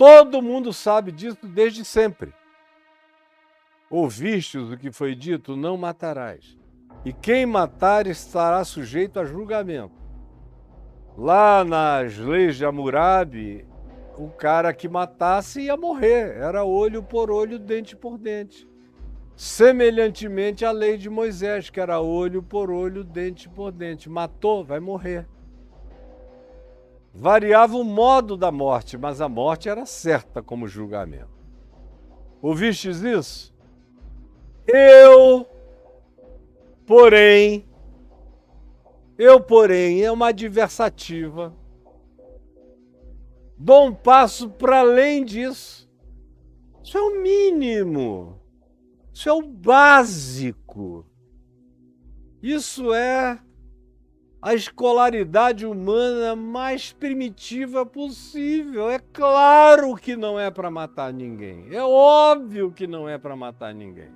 Todo mundo sabe disso desde sempre. Ouvistes o que foi dito, não matarás. E quem matar estará sujeito a julgamento. Lá nas leis de Hammurabi, o cara que matasse ia morrer. Era olho por olho, dente por dente. Semelhantemente à lei de Moisés, que era olho por olho, dente por dente. Matou, vai morrer. Variava o modo da morte, mas a morte era certa como julgamento. Ouvistes isso? Porém, é uma adversativa. Dou um passo para além disso. Isso é o mínimo. Isso é o básico. Isso é a escolaridade humana mais primitiva possível. É claro que não é para matar ninguém. É óbvio que não é para matar ninguém.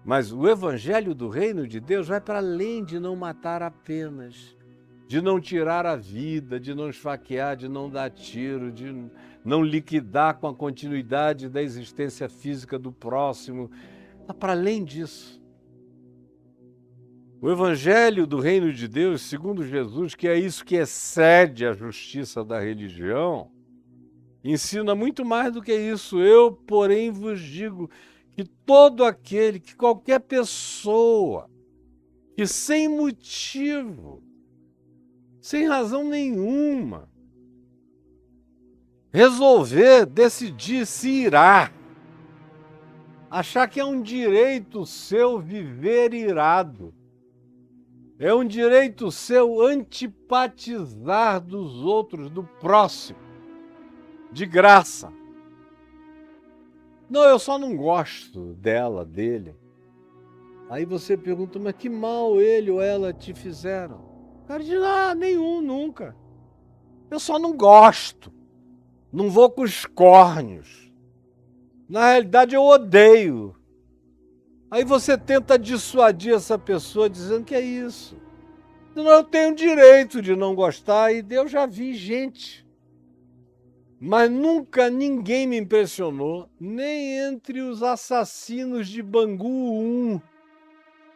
Mas o evangelho do reino de Deus vai para além de não matar apenas, de não tirar a vida, de não esfaquear, de não dar tiro, de não liquidar com a continuidade da existência física do próximo. Está para além disso. O evangelho do reino de Deus, segundo Jesus, que é isso que excede a justiça da religião, ensina muito mais do que isso. Eu, porém, vos digo que que qualquer pessoa, que sem motivo, sem razão nenhuma, decidir se irá, achar que é um direito seu viver irado, é um direito seu antipatizar dos outros, do próximo, de graça. Não, eu só não gosto dela, dele. Aí você pergunta, mas que mal ele ou ela te fizeram? O cara diz, nenhum, nunca. Eu só não gosto. Não vou com os cornos. Na realidade, eu odeio. Aí você tenta dissuadir essa pessoa dizendo que é isso. Eu tenho direito de não gostar e eu já vi gente. Mas nunca ninguém me impressionou, nem entre os assassinos de Bangu 1,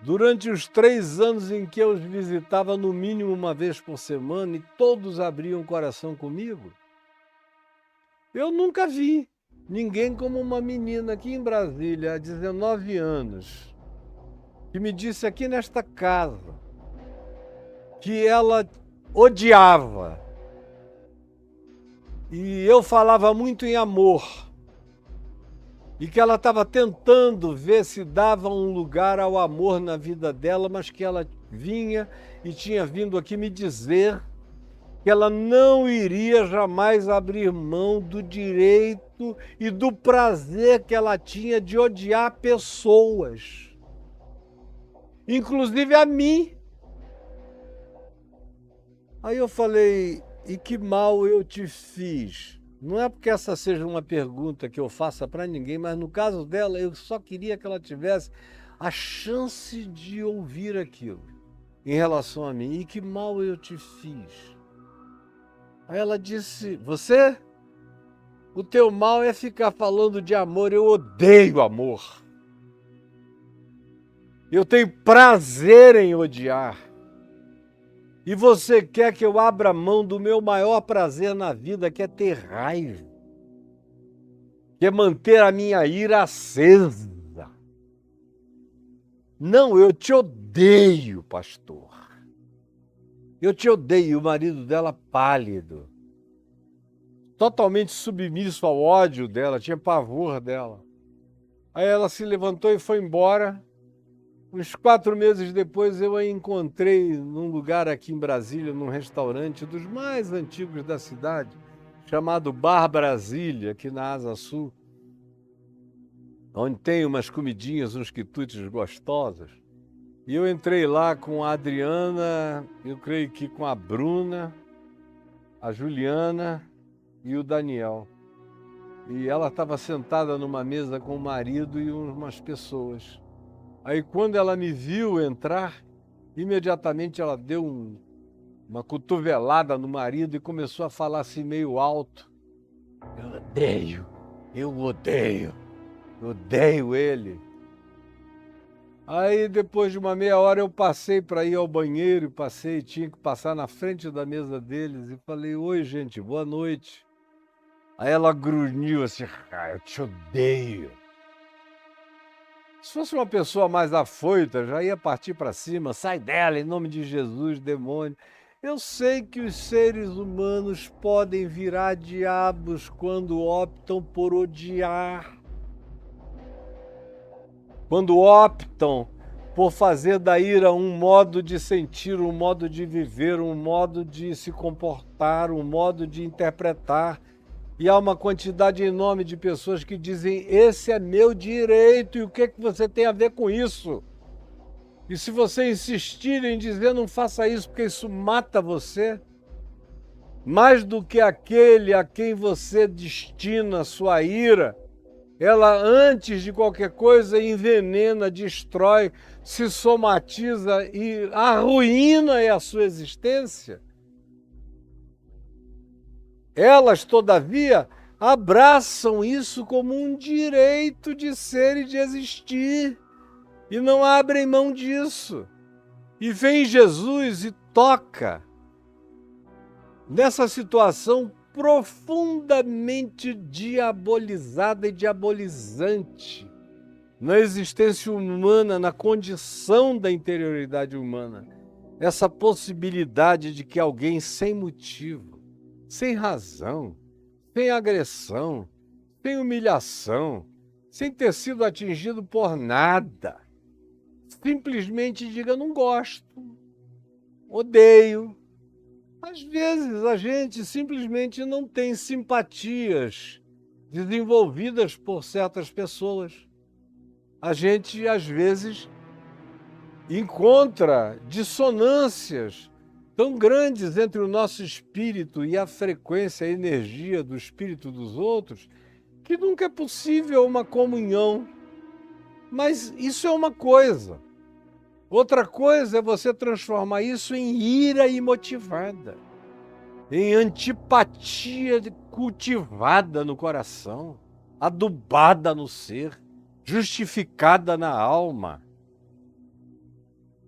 durante os 3 anos em que eu os visitava no mínimo uma vez por semana e todos abriam o coração comigo. Eu nunca vi ninguém como uma menina aqui em Brasília, há 19 anos, que me disse aqui nesta casa que ela odiava. E eu falava muito em amor. E que ela estava tentando ver se dava um lugar ao amor na vida dela, mas que ela vinha e tinha vindo aqui me dizer que ela não iria jamais abrir mão do direito e do prazer que ela tinha de odiar pessoas, inclusive a mim. Aí eu falei, e que mal eu te fiz? Não é porque essa seja uma pergunta que eu faça para ninguém, mas no caso dela, eu só queria que ela tivesse a chance de ouvir aquilo em relação a mim. E que mal eu te fiz? Aí ela disse, o teu mal é ficar falando de amor, eu odeio amor. Eu tenho prazer em odiar. E você quer que eu abra mão do meu maior prazer na vida, que é ter raiva, que é manter a minha ira acesa. Não, eu te odeio, pastor. Eu te odeio. O marido dela pálido, totalmente submisso ao ódio dela, tinha pavor dela. Aí ela se levantou e foi embora. Uns 4 meses depois eu a encontrei num lugar aqui em Brasília, num restaurante dos mais antigos da cidade, chamado Bar Brasília, aqui na Asa Sul, onde tem umas comidinhas, uns quitutes gostosos. E eu entrei lá com a Adriana, eu creio que com a Bruna, a Juliana e o Daniel. E ela estava sentada numa mesa com o marido e umas pessoas. Aí quando ela me viu entrar, imediatamente ela deu uma cotovelada no marido e começou a falar assim meio alto. Eu odeio ele. Aí depois de uma meia hora eu passei para ir ao banheiro, tinha que passar na frente da mesa deles e falei, oi gente, boa noite. Aí ela grunhiu assim, eu te odeio. Se fosse uma pessoa mais afoita, já ia partir para cima, sai dela, em nome de Jesus, demônio. Eu sei que os seres humanos podem virar diabos quando optam por odiar. Quando optam por fazer da ira um modo de sentir, um modo de viver, um modo de se comportar, um modo de interpretar. E há uma quantidade enorme de pessoas que dizem, esse é meu direito, e o que você tem a ver com isso? E se você insistir em dizer, não faça isso, porque isso mata você, mais do que aquele a quem você destina sua ira, ela, antes de qualquer coisa, envenena, destrói, se somatiza e arruína a sua existência. Elas, todavia, abraçam isso como um direito de ser e de existir e não abrem mão disso. E vem Jesus e toca nessa situação profundamente diabolizada e diabolizante na existência humana, na condição da interioridade humana. Essa possibilidade de que alguém sem motivo, sem razão, sem agressão, sem humilhação, sem ter sido atingido por nada, simplesmente diga, não gosto, odeio. Às vezes a gente simplesmente não tem simpatias desenvolvidas por certas pessoas. A gente, às vezes, encontra dissonâncias tão grandes entre o nosso espírito e a frequência, a energia do espírito dos outros, que nunca é possível uma comunhão. Mas isso é uma coisa. Outra coisa é você transformar isso em ira imotivada, em antipatia cultivada no coração, adubada no ser, justificada na alma,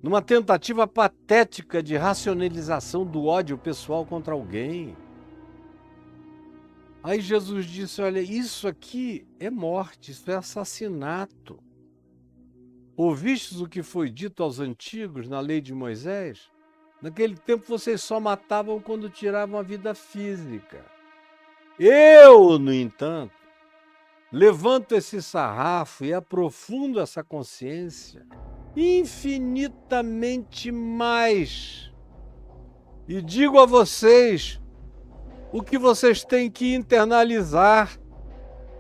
numa tentativa patética de racionalização do ódio pessoal contra alguém. Aí Jesus disse, olha, isso aqui é morte, isso é assassinato. Ouvistes o que foi dito aos antigos na lei de Moisés? Naquele tempo vocês só matavam quando tiravam a vida física. Eu, no entanto, levanto esse sarrafo e aprofundo essa consciência infinitamente mais. E digo a vocês o que vocês têm que internalizar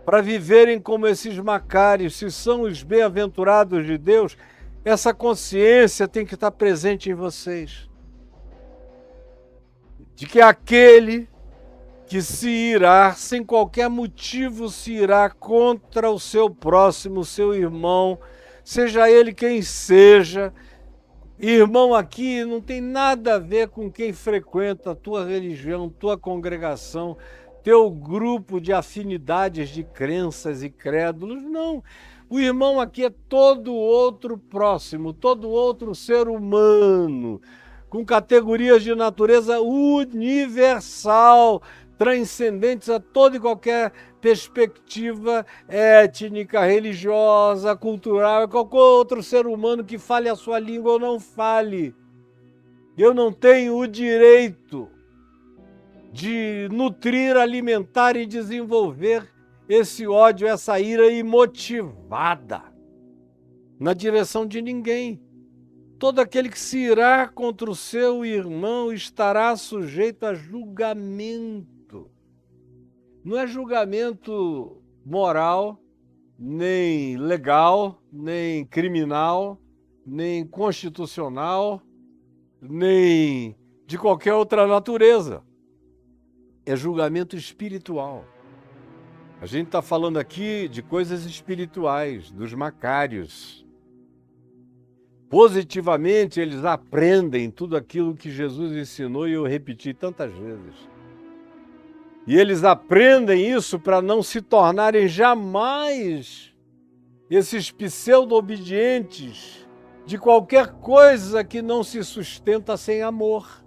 para viverem como esses macários, se são os bem-aventurados de Deus, essa consciência tem que estar presente em vocês. De que aquele que se irá, sem qualquer motivo, se irá contra o seu próximo, seu irmão, seja ele quem seja. Irmão aqui não tem nada a ver com quem frequenta a tua religião, tua congregação, teu grupo de afinidades de crenças e crédulos, não. O irmão aqui é todo outro próximo, todo outro ser humano, com categorias de natureza universal, transcendentes a toda e qualquer perspectiva étnica, religiosa, cultural, qualquer outro ser humano que fale a sua língua ou não fale. Eu não tenho o direito de nutrir, alimentar e desenvolver esse ódio, essa ira imotivada na direção de ninguém. Todo aquele que se irá contra o seu irmão estará sujeito a julgamento. Não é julgamento moral, nem legal, nem criminal, nem constitucional, nem de qualquer outra natureza. É julgamento espiritual. A gente está falando aqui de coisas espirituais, dos macários. Positivamente, eles aprendem tudo aquilo que Jesus ensinou e eu repeti tantas vezes. E eles aprendem isso para não se tornarem jamais esses pseudo-obedientes de qualquer coisa que não se sustenta sem amor.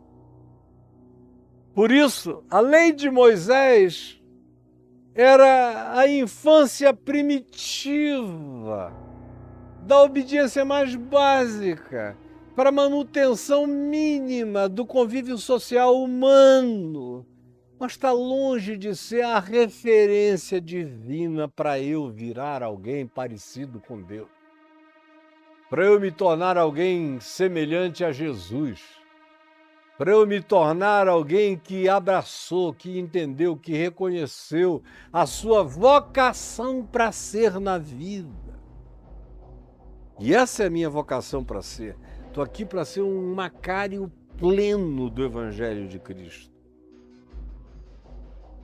Por isso, a lei de Moisés era a infância primitiva da obediência mais básica para a manutenção mínima do convívio social humano, mas está longe de ser a referência divina para eu virar alguém parecido com Deus, para eu me tornar alguém semelhante a Jesus, para eu me tornar alguém que abraçou, que entendeu, que reconheceu a sua vocação para ser na vida. E essa é a minha vocação para ser. Estou aqui para ser um macário pleno do Evangelho de Cristo.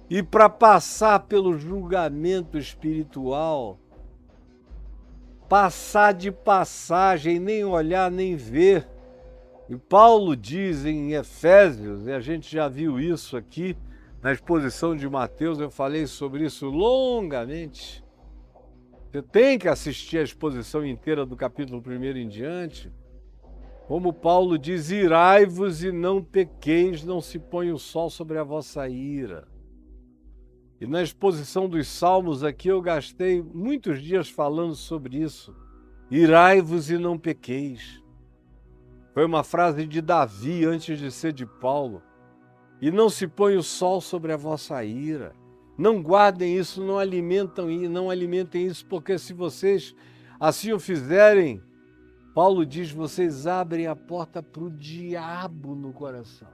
E para passar pelo julgamento espiritual, passar de passagem, nem olhar, nem ver. E Paulo diz em Efésios, e a gente já viu isso aqui na exposição de Mateus, eu falei sobre isso longamente. Você tem que assistir a exposição inteira do capítulo 1 em diante. Como Paulo diz, irai-vos e não pequeis, não se põe o sol sobre a vossa ira. E na exposição dos Salmos aqui eu gastei muitos dias falando sobre isso. Irai-vos e não pequeis. Foi uma frase de Davi antes de ser de Paulo. E não se põe o sol sobre a vossa ira. Não guardem isso, não alimentem isso, porque se vocês assim o fizerem, Paulo diz, vocês abrem a porta para o diabo no coração.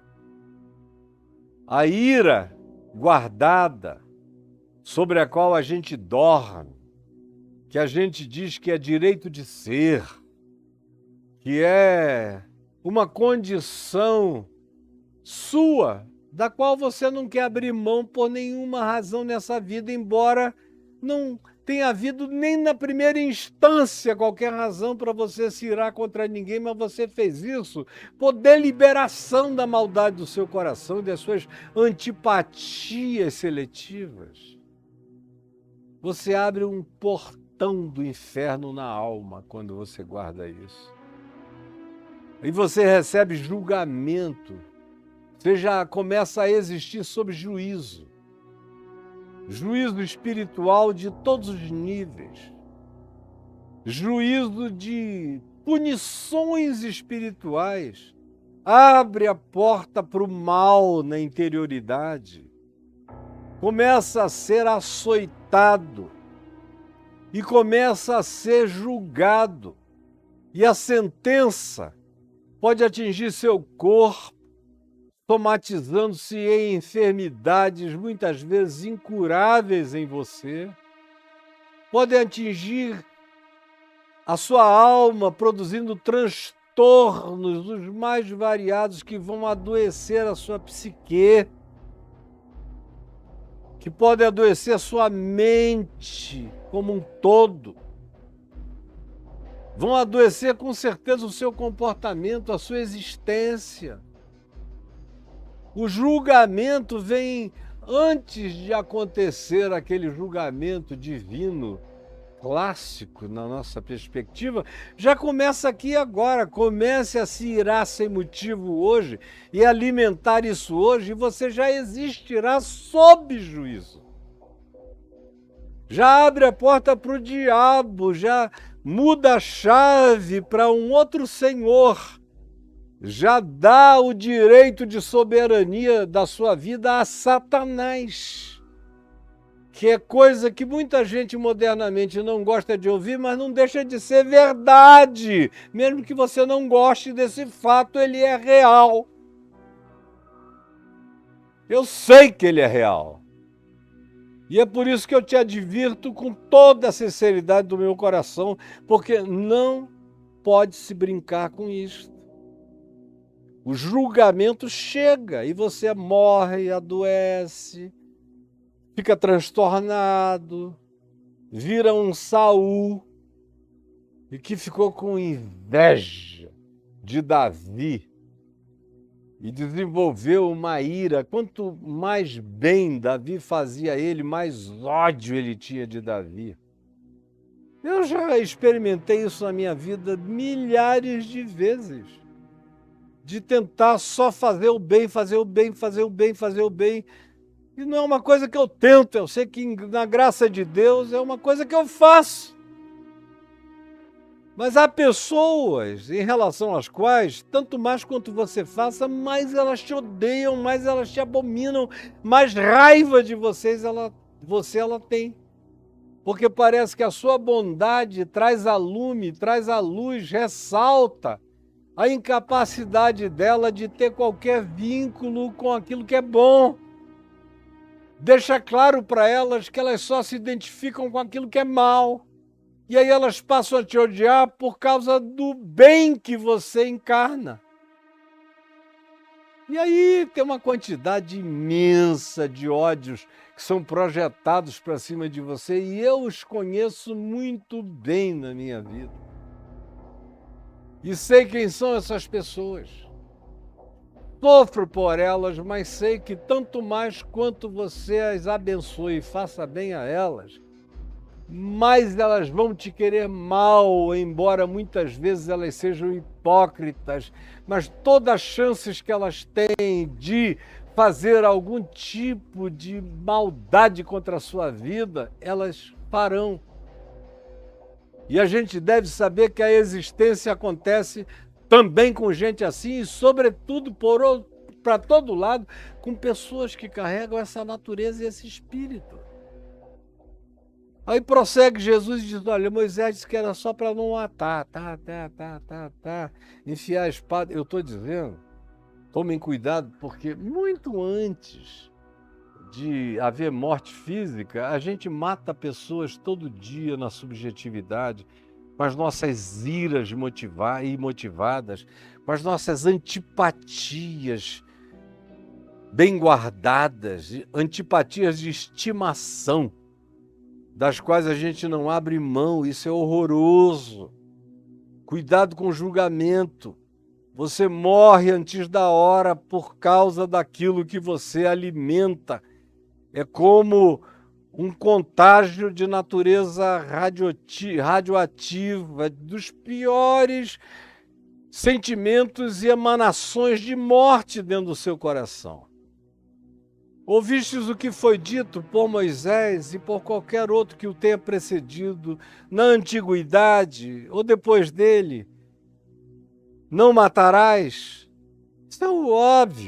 A ira guardada, sobre a qual a gente dorme, que a gente diz que é direito de ser, que é uma condição sua, da qual você não quer abrir mão por nenhuma razão nessa vida, embora não tenha havido nem na primeira instância qualquer razão para você se irar contra ninguém, mas você fez isso por deliberação da maldade do seu coração e das suas antipatias seletivas. Você abre um portão do inferno na alma quando você guarda isso. E você recebe julgamento. Você já começa a existir sob juízo. Juízo espiritual de todos os níveis. Juízo de punições espirituais. Abre a porta para o mal na interioridade. Começa a ser açoitado. E começa a ser julgado. E a sentença pode atingir seu corpo, somatizando-se em enfermidades muitas vezes incuráveis em você, pode atingir a sua alma, produzindo transtornos os mais variados que vão adoecer a sua psique, que pode adoecer a sua mente como um todo. Vão adoecer com certeza o seu comportamento, a sua existência. O julgamento vem antes de acontecer aquele julgamento divino clássico na nossa perspectiva, já começa aqui agora. Comece a se irar sem motivo hoje e alimentar isso hoje, e você já existirá sob juízo. Já abre a porta para o diabo, já muda a chave para um outro senhor. Já dá o direito de soberania da sua vida a Satanás, que é coisa que muita gente modernamente não gosta de ouvir, mas não deixa de ser verdade. Mesmo que você não goste desse fato, ele é real. Eu sei que ele é real. E é por isso que eu te advirto com toda a sinceridade do meu coração, porque não pode se brincar com isso. O julgamento chega e você morre, adoece, fica transtornado, vira um Saul, e que ficou com inveja de Davi, e desenvolveu uma ira. Quanto mais bem Davi fazia a ele, mais ódio ele tinha de Davi. Eu já experimentei isso na minha vida milhares de vezes, de tentar só fazer o bem, fazer o bem, fazer o bem, fazer o bem. E não é uma coisa que eu tento, eu sei que na graça de Deus é uma coisa que eu faço. Mas há pessoas em relação às quais, tanto mais quanto você faça, mais elas te odeiam, mais elas te abominam, mais raiva de ela tem. Porque parece que a sua bondade traz a lume, traz a luz, ressalta a incapacidade dela de ter qualquer vínculo com aquilo que é bom. Deixa claro para elas que elas só se identificam com aquilo que é mal. E aí elas passam a te odiar por causa do bem que você encarna. E aí tem uma quantidade imensa de ódios que são projetados para cima de você, e eu os conheço muito bem na minha vida. E sei quem são essas pessoas. Sofro por elas, mas sei que tanto mais quanto você as abençoe e faça bem a elas, mais elas vão te querer mal, embora muitas vezes elas sejam hipócritas, mas todas as chances que elas têm de fazer algum tipo de maldade contra a sua vida, elas farão. E a gente deve saber que a existência acontece também com gente assim e, sobretudo, para todo lado, com pessoas que carregam essa natureza e esse espírito. Aí prossegue Jesus e diz, olha, Moisés disse que era só para não matar, enfiar a espada. Eu estou dizendo, tomem cuidado, porque muito antes de haver morte física, a gente mata pessoas todo dia na subjetividade, com as nossas iras motivadas, com as nossas antipatias bem guardadas, antipatias de estimação, das quais a gente não abre mão. Isso é horroroso. Cuidado com o julgamento. Você morre antes da hora por causa daquilo que você alimenta. É como um contágio de natureza radioativa, dos piores sentimentos e emanações de morte dentro do seu coração. Ouvistes o que foi dito por Moisés e por qualquer outro que o tenha precedido na antiguidade ou depois dele. Não matarás. Isso é o óbvio.